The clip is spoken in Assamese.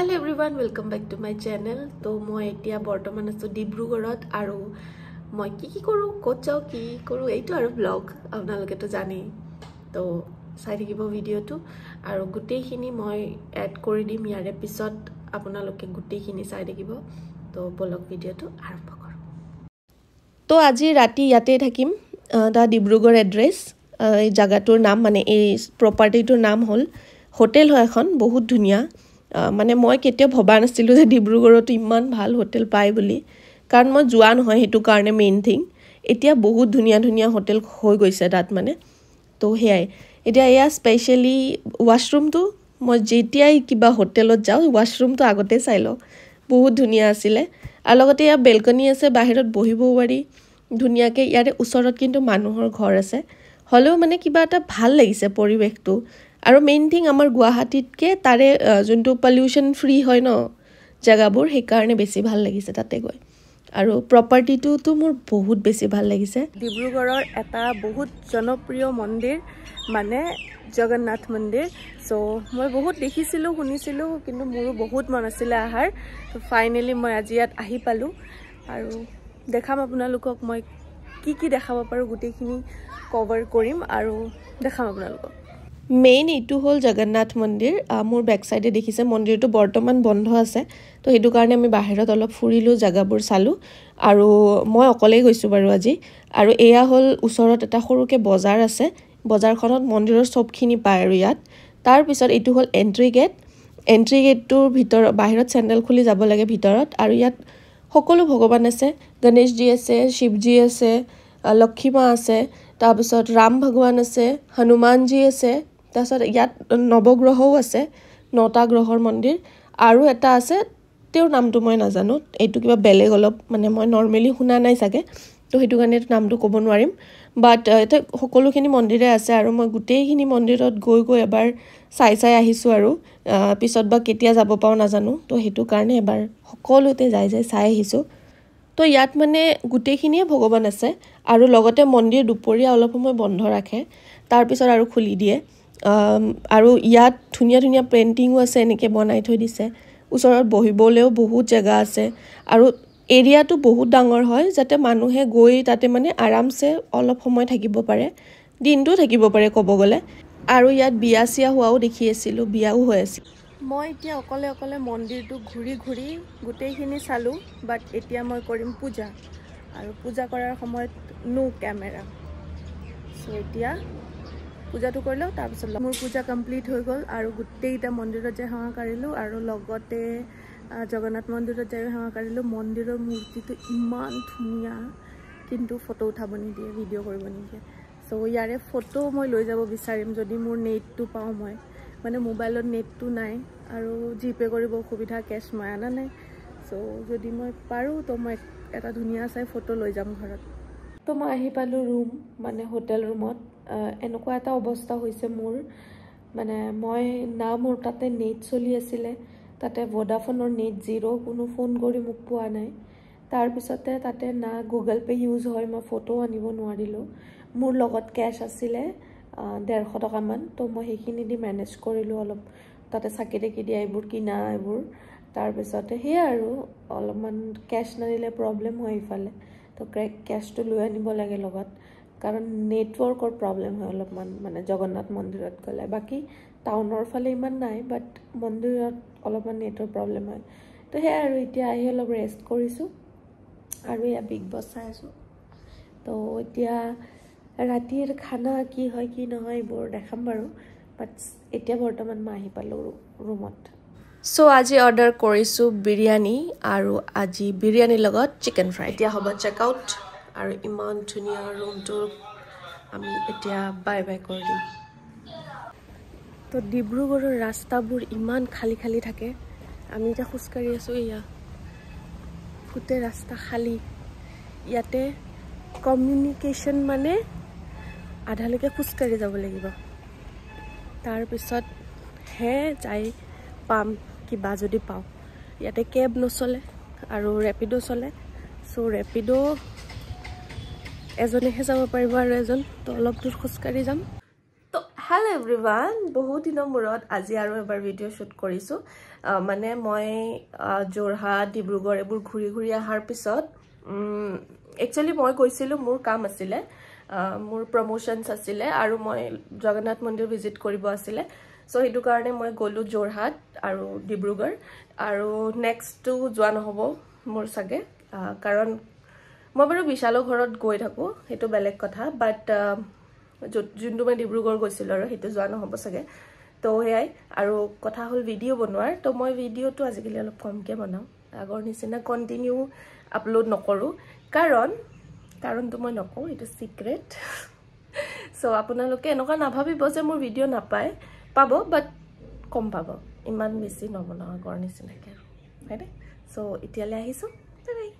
Hello everyone, welcome back to my channel. তো মই এতিয়া বৰ্তমান আছো ডিব্ৰুগড়ত আৰু মই কি কৰো কোচাও কি কৰো এইটো আৰু ব্লগ আপোনালোকে তো জানি তো চাই থাকিব ভিডিওটো আৰু গুটেইখিনি মই এড কৰি দিম ইয়াৰে পিছত আপোনালোকে গুটেইখিনি চাই থাকিব তো ব্লগ ভিডিওটো আৰম্ভ কৰো তো আজি ৰাতি ইয়াতে থাকিম দা ডিব্ৰুগড় এড্ৰেছ এই জাগাটোৰ নাম মানে এই প্ৰপাৰ্টিটোৰ নাম হল হোটেল হয় এখন বহুত ধুনিয়া মানে মই কেতিয়া ভবা নাছিলো যে ডিব্ৰুগড়ত ইমান ভাল হোটেল পাই বুলি কাৰণ মই যোৱা নহয় হেতু কাৰণে মেইন থিং এতিয়া বহুত ধুনিয়া ধুনিয়া হোটেল হৈ গৈছে তাত মানে তো হেয়াই এতিয়া এয়া স্পেশালি ওয়াশৰুমটো মই যেতিয়াই কিবা হোটেলত যাও ওয়াশৰুমটো আগতে চাই লও বহুত ধুনিয়া আছিল আৰু লগতে ইয়া বেলকনি আছে বাহিৰত বহিব পাৰি ধুনিয়াকে ইয়াৰে ওচৰত কিন্তু মানুহৰ ঘৰ আছে হলেও মানে কিবা এটা ভাল লাগিছে পৰিৱেশটো আৰু মেইন থিং আমাৰ গুৱাহাটীতকে তাৰে যোনটো পলিউশন ফ্ৰী হয় ন জাগাবোৰ সেই কাৰণে বেছি ভাল লাগিছে তাতে গৈ আৰু প্ৰপাৰ্টিটো তো মোৰ বহুত বেছি ভাল লাগিছে ডিব্ৰুগড়ৰ এটা বহুত জনপ্ৰিয় মন্দিৰ মানে জগন্নাথ মন্দিৰ সো মই বহুত দেখিছিলো শুনিছিলো কিন্তু মোৰো বহুত মন আছিল আহাৰ তো ফাইনালি মই আজি ইয়াত আহি পালো আৰু দেখাম আপোনালোকক মই কি দেখাব পাৰো গুটেইখিনি কভাৰ কৰিম আৰু দেখাম আপোনালোকক মেইন ইটো হল জগন্নাথ মন্দিৰ মোৰ বেক সাইডে দেখিছে মন্দিৰটো বৰ্তমান বন্ধ আছে তো হেতু কাৰণে আমি বাহিৰত অলপ ফুৰিলো জাগাবোৰ চালো আৰু মই অকলে গৈছো বাৰু আজি আৰু এয়া হল ওচৰত এটা সৰুকে বজাৰ আছে বজাৰখনত মন্দিৰৰ সবখিনি পায় আৰু ইয়াত তাৰ পিছত ইটো হল এন্ট্ৰি গেটটোৰ ভিতৰ বাহিৰত চেণ্ডেল খুলি যাব লাগে ভিতৰত আৰু ইয়াত সকলো ভগৱান আছে গণেশজি আছে শিৱজি আছে লক্ষ্মীমা আছে তাৰ পিছত ৰাম ভগৱান আছে হনুমানজি আছে তাৰছত ইয়াত নৱগ্ৰহও আছে নটা গ্ৰহৰ মন্দিৰ আৰু এটা আছে তেওঁৰ নামটো মই নাজানো এইটো কিবা বেলেগ অলপ মানে মই নৰমালি শুনা নাই সাগে তো হেতু কাৰণে নামটো ক'ব নোৱাৰিম বাট এটা সকলোখিনি মন্দিৰে আছে আৰু মই গুটেইখিনি মন্দিৰত গৈ এবাৰ চাই আহিছো আৰু পিছত বা কেতিয়া যাব পাও নাজানো তো হেতু কাৰণে এবাৰ সকলোতে যাই চাই আহিছো তো ইয়াত মানে গুটেইখিনিয়ে ভগৱান আছে আৰু লগতে মন্দিৰ দুপৰীয়া অলপ সময় বন্ধ ৰাখে তাৰ পিছত আৰু খুলি দিয়ে আৰু ইয়াত ধুনিয়া পেইন্টিংও আছে এনেকে বনাই থৈ দিছে ওচৰত বহিবলেও বহুত জায়গা আছে আৰু এৰিয়াটো বহুত ডাঙৰ হয় যাতে মানুহে গৈ তাতে মানে আৰামছে অলপ সময় থাকিব পাৰে দিনটো থাকিব পাৰে ক'ব গলে আৰু ইয়াত বিয়া চিয়া হোৱাও দেখি আছিলো বিয়াও হৈ আছিল মই এতিয়া অকলে মন্দিৰটো ঘুৰি গুটেইখিনি চালো বাট এতিয়া মই কৰিম পূজা আৰু পূজা কৰাৰ সময়ত নো ক্যামেৰা সো এতিয়া পূজাটো কৰিলো তাৰ পিছত মোৰ পূজা কমপ্লিট হৈ গল আৰু গুটেইটা মন্দিৰত যে সেৱা কৰিলো আৰু লগতে জগন্নাথ মন্দিৰত যে সেৱা কৰিলো মন্দিৰৰ মূৰ্তিটো ইমান ধুনিয়া কিন্তু ফটো উঠাব নিদিয়ে ভিডিও কৰিব নিদিয়ে সো ইয়াৰে ফটো মই লৈ যাব বিচাৰিম যদি মোৰ নেটটো পাও মই মানে মোবাইলত নেটটো নাই আৰু জিপে কৰিব অসুবিধা কেশ মই আনা নাই সো যদি মই পাৰো তো মই এটা ধুনিয়া চাই ফটো লৈ যাম ঘৰত তো মই আহি পালো ৰুম মানে হোটেল ৰুমত এনেকুৱা এটা অৱস্থা হৈছে মোৰ মানে মই না মোৰ তাতে নেট চলি আছিল তাতে ভোডাফোনৰ নেট জিৰো কোনো ফোন কৰি মোক পোৱা নাই তাৰ পিছতে তাতে না গুগল পে ইউজ হয় মই ফটো আনিব নোৱাৰিলো মোৰ লগত কেশ আছিল 150 টকা মান তো মই হেখিনি দি মেনেজ কৰিলো অলপ তাতে চাকি দেখি দিয়া এইবোৰ কিনা এইবোৰ তাৰ পিছতে হে আৰু অলপমান কেশ নানিলে প্ৰবলেম হয় ইফালে তো কেশটো লৈ আনিব লাগে লগত কাৰণ নেটৱৰ্কৰ প্ৰবলেম হয় অলপমান মানে জগন্নাথ মন্দিৰত গলে বাকি টাউনৰ ফালে ইমান নাই বাট মন্দিৰত অলপমান নেটৰ প্ৰবলেম হয় তো হে আৰু এতিয়া আহি অলপ ৰেষ্ট কৰিছো আৰু ইয়া বিগ বছ চাই আছো তো এতিয়া ৰাতিৰ খানা কি হয় কি নহয় বৰ দেখাম বাৰু বাট এতিয়া বৰ্তমান মই আহি পালো ৰুমত সো আজি অৰ্ডাৰ কৰিছো বিৰিয়ানী আৰু আজি বিৰিয়ানীৰ লগত চিকেন ফ্ৰাই এতিয়া হ'ব চেক আউট আৰু ইমান ধুনিয়া ৰুমটো আমি এতিয়া বাই কৰি দিম তো ডিব্ৰুগড়ৰ ৰাস্তাবোৰ ইমান খালি থাকে আমি এতিয়া খুচকাৰি আছো ইয়া গোটেই ৰাস্তা খালি ইয়াতে কমিউনিকেশ্যন মানে আধালৈকে খুচকাৰি যাব লাগিব তাৰ পিছত হে যাই পাম কিবা যদি পাও ইয়াতে কেব নচলে আৰু ৰেপিডো চলে সো ৰেপিডো এজনেহে যাব পাৰিব আৰু এজন তো অলপ দূৰ খুচকাৰি যাম তো Hello everyone, বহুত দিনৰ মূৰত আজি আৰু এবাৰ ভিডিও শুট কৰিছো মানে মই জোৰহাট ডিব্ৰুগড় এবোৰ ঘুৰি ঘুৰি আহাৰ পিছত একচুয়ালি মই কৈছিলো মোৰ কাম আছিল মোৰ প্ৰমোশনস আছিল আৰু মই জগন্নাথ মন্দিৰ ভিজিট কৰিব আছিল সো হেতু কাৰণে মই গলো জোৰহাট আৰু ডিব্ৰুগড় আৰু নেক্সট টু যোৱা নহব মোৰ সাগে কাৰণ মই বাৰু বিশালৰ ঘৰত গৈ থাকো হেতু বেলেগ কথা বাট যোনটো মই ডিব্ৰুগড় গৈছিল আৰু হেতু যোৱা নহব সাগে তো হেয়াই আৰু কথা হল ভিডিও বনোৱাৰ তো মই ভিডিওটো আজিকালি অলপ কমকে বনাও আগৰ নিচিনা কন্টিনিউ আপলোড নকৰো কাৰণটো মই নকওঁ এটা সিক্ৰেট সো আপোনালোকে এনেকা নাভাবিব যে মোৰ ভিডিও নাপায় পাব বাট কম পাব ইমান বেছি নবনাও আগৰ নিচিনাকে হয়নে সো এতিয়ালে আহিছো বাই